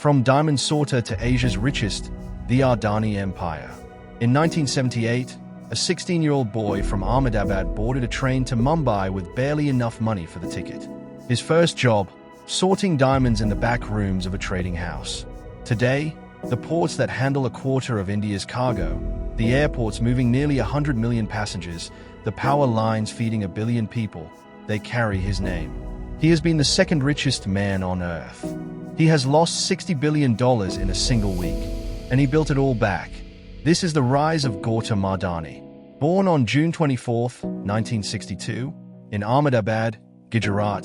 From diamond sorter to Asia's richest, the Adani Empire. In 1978, a 16-year-old boy from Ahmedabad boarded a train to Mumbai with barely enough money for the ticket. His first job, sorting diamonds in the back rooms of a trading house. Today, the ports that handle a quarter of India's cargo, the airports moving nearly 100 million passengers, the power lines feeding 1 billion people, they carry his name. He has been the second richest man on earth. He has lost $60 billion in a single week, and he built it all back. This is the rise of Gautam Adani. Born on June 24, 1962, in Ahmedabad, Gujarat,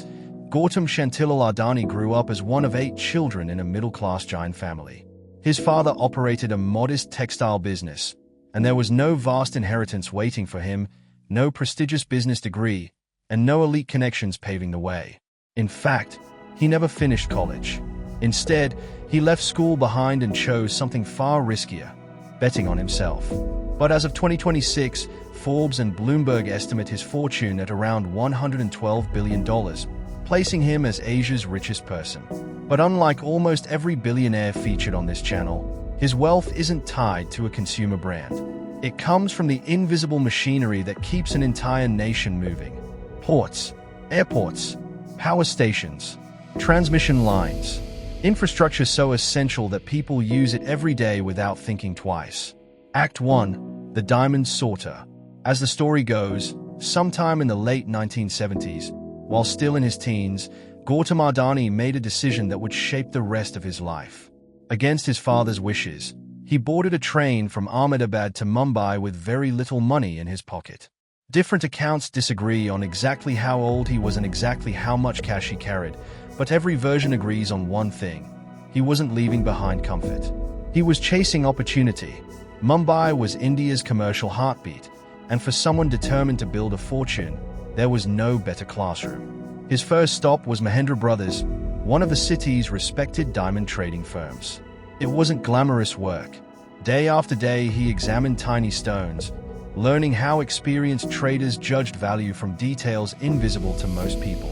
Gautam Shantilal Adani grew up as one of 8 children in a middle-class Jain family. His father operated a modest textile business, and there was no vast inheritance waiting for him, no prestigious business degree, and no elite connections paving the way. In fact, he never finished college. Instead, he left school behind and chose something far riskier, betting on himself. But as of 2026, Forbes and Bloomberg estimate his fortune at around $112 billion, placing him as Asia's richest person. But unlike almost every billionaire featured on this channel, his wealth isn't tied to a consumer brand. It comes from the invisible machinery that keeps an entire nation moving. Ports, airports, power stations, transmission lines. Infrastructure so essential that people use it every day without thinking twice. Act 1. The Diamond Sorter. As the story goes, sometime in the late 1970s, while still in his teens, Gautam Adani made a decision that would shape the rest of his life. Against his father's wishes, he boarded a train from Ahmedabad to Mumbai with very little money in his pocket. Different accounts disagree on exactly how old he was and exactly how much cash he carried, but every version agrees on one thing: he wasn't leaving behind comfort. He was chasing opportunity. Mumbai was India's commercial heartbeat, and for someone determined to build a fortune, there was no better classroom. His first stop was Mahindra Brothers, one of the city's respected diamond trading firms. It wasn't glamorous work. Day after day, he examined tiny stones, learning how experienced traders judged value from details invisible to most people.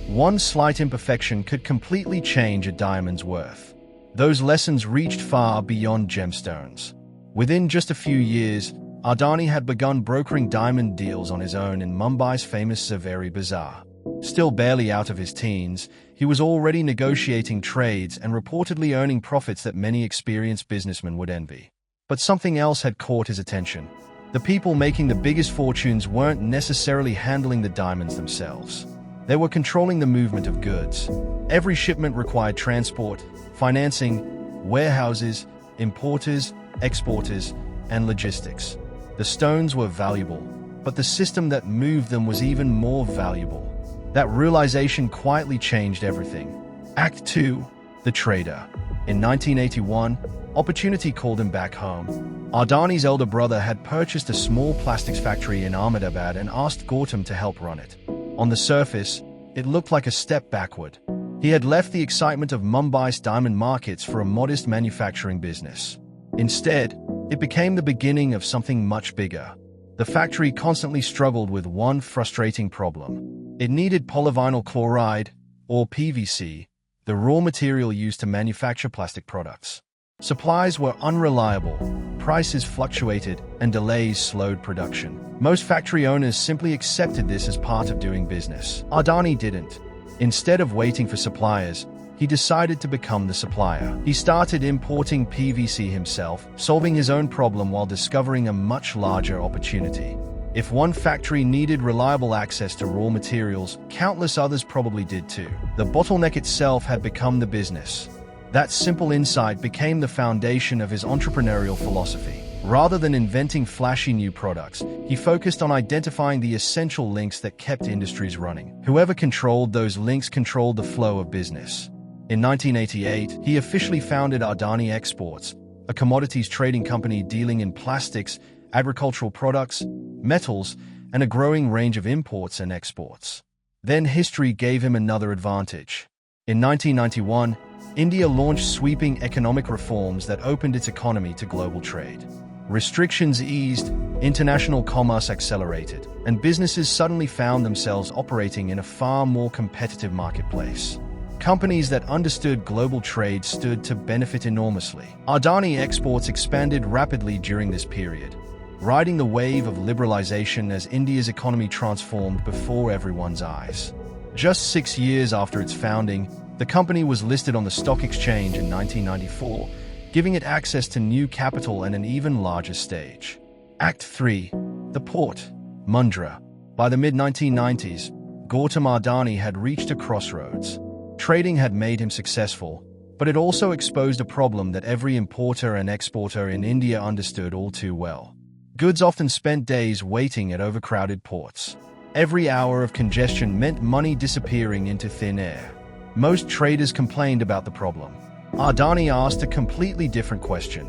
One slight imperfection could completely change a diamond's worth. Those lessons reached far beyond gemstones. Within just a few years, Adani had begun brokering diamond deals on his own in Mumbai's famous Saveri Bazaar. Still barely out of his teens, he was already negotiating trades and reportedly earning profits that many experienced businessmen would envy. But something else had caught his attention. The people making the biggest fortunes weren't necessarily handling the diamonds themselves. They were controlling the movement of goods. Every shipment required transport, financing, warehouses, importers, exporters, and logistics. The stones were valuable, but the system that moved them was even more valuable. That realization quietly changed everything. Act 2. The Trader. In 1981, opportunity called him back home. Adani's elder brother had purchased a small plastics factory in Ahmedabad and asked Gautam to help run it. On the surface, it looked like a step backward. He had left the excitement of Mumbai's diamond markets for a modest manufacturing business. Instead, it became the beginning of something much bigger. The factory constantly struggled with one frustrating problem. It needed polyvinyl chloride, or PVC, the raw material used to manufacture plastic products. Supplies were unreliable, prices fluctuated, and delays slowed production. Most factory owners simply accepted this as part of doing business. Adani didn't. Instead of waiting for suppliers, he decided to become the supplier. He started importing PVC himself, solving his own problem while discovering a much larger opportunity. If one factory needed reliable access to raw materials, countless others probably did too. The bottleneck itself had become the business. That simple insight became the foundation of his entrepreneurial philosophy. Rather than inventing flashy new products, he focused on identifying the essential links that kept industries running. Whoever controlled those links controlled the flow of business. In 1988, he officially founded Adani Exports, a commodities trading company dealing in plastics, agricultural products, metals, and a growing range of imports and exports. Then history gave him another advantage. In 1991, India launched sweeping economic reforms that opened its economy to global trade. Restrictions eased, international commerce accelerated, and businesses suddenly found themselves operating in a far more competitive marketplace. Companies that understood global trade stood to benefit enormously. Adani Exports expanded rapidly during this period, riding the wave of liberalization as India's economy transformed before everyone's eyes. Just 6 years after its founding, the company was listed on the stock exchange in 1994, giving it access to new capital and an even larger stage. Act 3. The port, Mundra. By the mid-1990s, Gautam Adani had reached a crossroads. Trading had made him successful, but it also exposed a problem that every importer and exporter in India understood all too well. Goods often spent days waiting at overcrowded ports. Every hour of congestion meant money disappearing into thin air. Most traders complained about the problem. Adani asked a completely different question.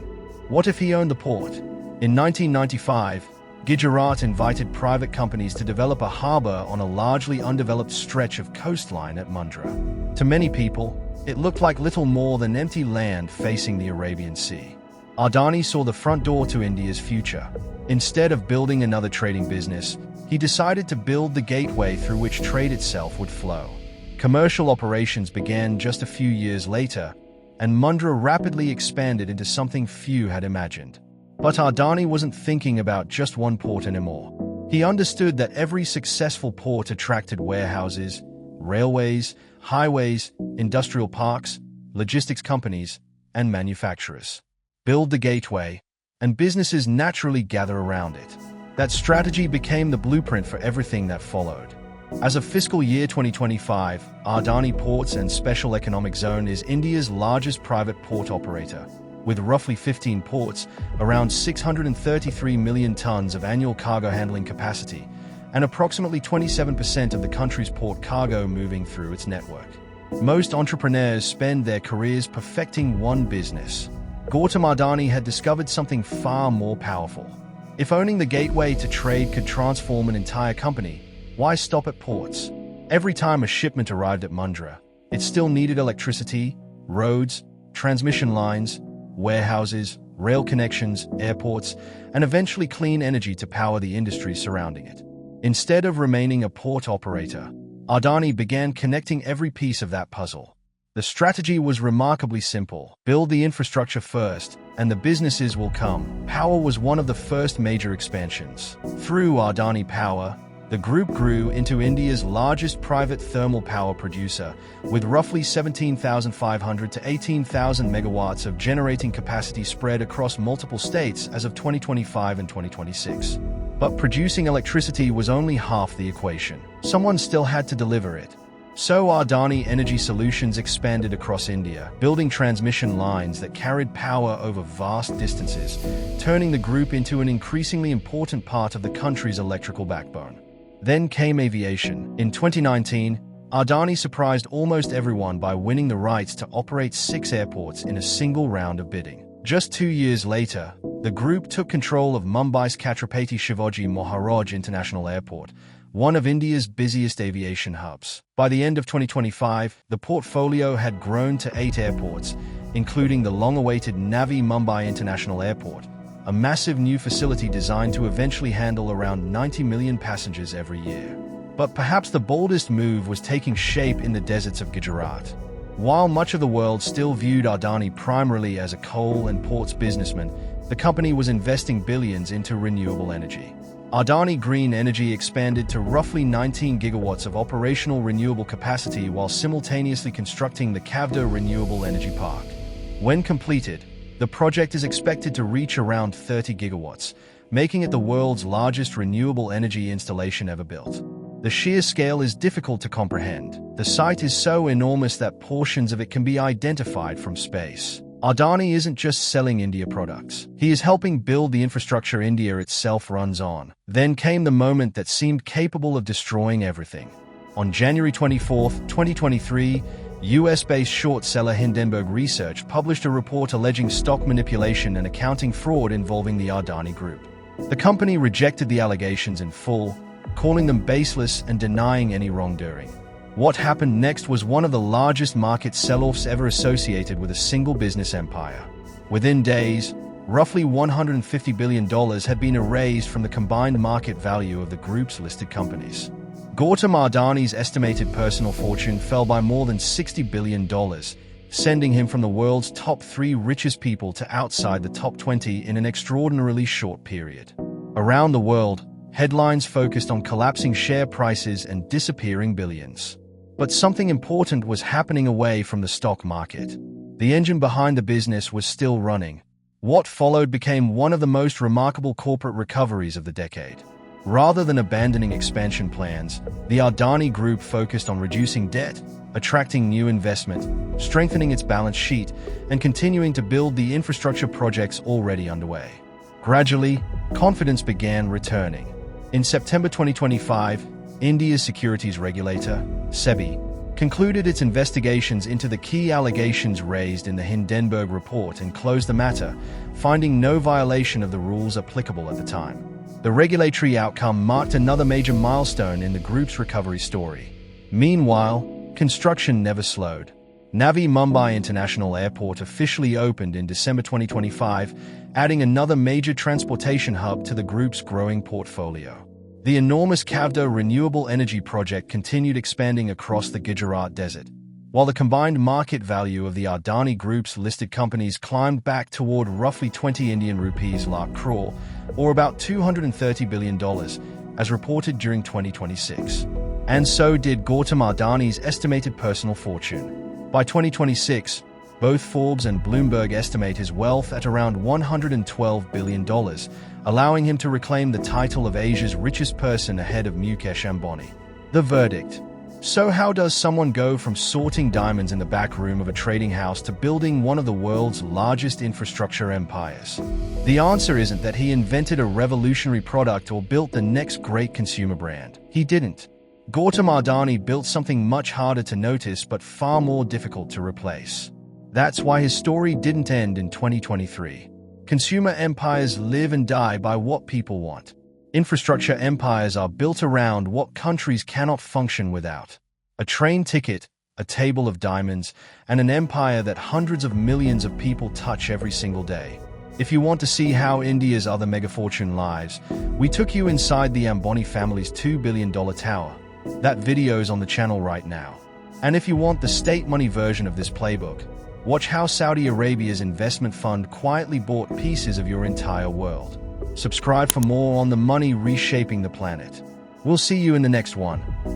What if he owned the port? In 1995, Gujarat invited private companies to develop a harbor on a largely undeveloped stretch of coastline at Mundra. To many people, it looked like little more than empty land facing the Arabian Sea. Adani saw the front door to India's future. Instead of building another trading business, he decided to build the gateway through which trade itself would flow. Commercial operations began just a few years later, and Mundra rapidly expanded into something few had imagined. But Adani wasn't thinking about just one port anymore. He understood that every successful port attracted warehouses, railways, highways, industrial parks, logistics companies, and manufacturers. Build the gateway, and businesses naturally gather around it. That strategy became the blueprint for everything that followed. As of fiscal year 2025, Adani Ports and Special Economic Zone is India's largest private port operator. With roughly 15 ports, around 633 million tons of annual cargo handling capacity, and approximately 27% of the country's port cargo moving through its network. Most entrepreneurs spend their careers perfecting one business. Gautam Adani had discovered something far more powerful. If owning the gateway to trade could transform an entire company, why stop at ports? Every time a shipment arrived at Mundra, it still needed electricity, roads, transmission lines, warehouses, rail connections, airports, and eventually clean energy to power the industry surrounding it. Instead of remaining a port operator, Adani began connecting every piece of that puzzle. The strategy was remarkably simple. Build the infrastructure first, and the businesses will come. Power was one of the first major expansions. Through Adani Power, the group grew into India's largest private thermal power producer, with roughly 17,500 to 18,000 megawatts of generating capacity spread across multiple states as of 2025 and 2026. But producing electricity was only half the equation. Someone still had to deliver it. So Adani Energy Solutions expanded across India, building transmission lines that carried power over vast distances, turning the group into an increasingly important part of the country's electrical backbone. Then came aviation. In 2019, Adani surprised almost everyone by winning the rights to operate 6 airports in a single round of bidding. Just 2 years later, the group took control of Mumbai's Chhatrapati Shivaji Maharaj International Airport, one of India's busiest aviation hubs. By the end of 2025, the portfolio had grown to 8 airports, including the long-awaited Navi Mumbai International Airport, a massive new facility designed to eventually handle around 90 million passengers every year. But perhaps the boldest move was taking shape in the deserts of Gujarat. While much of the world still viewed Adani primarily as a coal and ports businessman, the company was investing billions into renewable energy. Adani Green Energy expanded to roughly 19 gigawatts of operational renewable capacity while simultaneously constructing the Khavda Renewable Energy Park. When completed, the project is expected to reach around 30 gigawatts, making it the world's largest renewable energy installation ever built. The sheer scale is difficult to comprehend. The site is so enormous that portions of it can be identified from space. Adani isn't just selling India products. He is helping build the infrastructure India itself runs on. Then came the moment that seemed capable of destroying everything. On January 24, 2023, US-based short seller Hindenburg Research published a report alleging stock manipulation and accounting fraud involving the Adani Group. The company rejected the allegations in full, calling them baseless and denying any wrongdoing. What happened next was one of the largest market sell-offs ever associated with a single business empire. Within days, roughly $150 billion had been erased from the combined market value of the group's listed companies. Gautam Adani's estimated personal fortune fell by more than $60 billion, sending him from the world's top 3 richest people to outside the top 20 in an extraordinarily short period. Around the world, headlines focused on collapsing share prices and disappearing billions. But something important was happening away from the stock market. The engine behind the business was still running. What followed became one of the most remarkable corporate recoveries of the decade. Rather than abandoning expansion plans, the Adani Group focused on reducing debt, attracting new investment, strengthening its balance sheet, and continuing to build the infrastructure projects already underway. Gradually, confidence began returning. In September 2025, India's securities regulator, SEBI, concluded its investigations into the key allegations raised in the Hindenburg report and closed the matter, finding no violation of the rules applicable at the time. The regulatory outcome marked another major milestone in the group's recovery story. Meanwhile, construction never slowed. Navi Mumbai International Airport officially opened in December 2025, adding another major transportation hub to the group's growing portfolio. The enormous Khavda renewable energy project continued expanding across the Gujarat desert, while the combined market value of the Adani Group's listed companies climbed back toward roughly 20 Indian rupees lakh crore, or about $230 billion, as reported during 2026. And so did Gautam Adani's estimated personal fortune. By 2026, both Forbes and Bloomberg estimate his wealth at around $112 billion, allowing him to reclaim the title of Asia's richest person ahead of Mukesh Ambani. The verdict. So how does someone go from sorting diamonds in the back room of a trading house to building one of the world's largest infrastructure empires? The answer isn't that he invented a revolutionary product or built the next great consumer brand. He didn't. Gautam Adani built something much harder to notice but far more difficult to replace. That's why his story didn't end in 2023. Consumer empires live and die by what people want. Infrastructure empires are built around what countries cannot function without. A train ticket, a table of diamonds, and an empire that hundreds of millions of people touch every single day. If you want to see how India's other megafortune lives, we took you inside the Ambani family's $2 billion tower. That video's on the channel right now. And if you want the state money version of this playbook, watch how Saudi Arabia's investment fund quietly bought pieces of your entire world. Subscribe for more on the money reshaping the planet. We'll see you in the next one.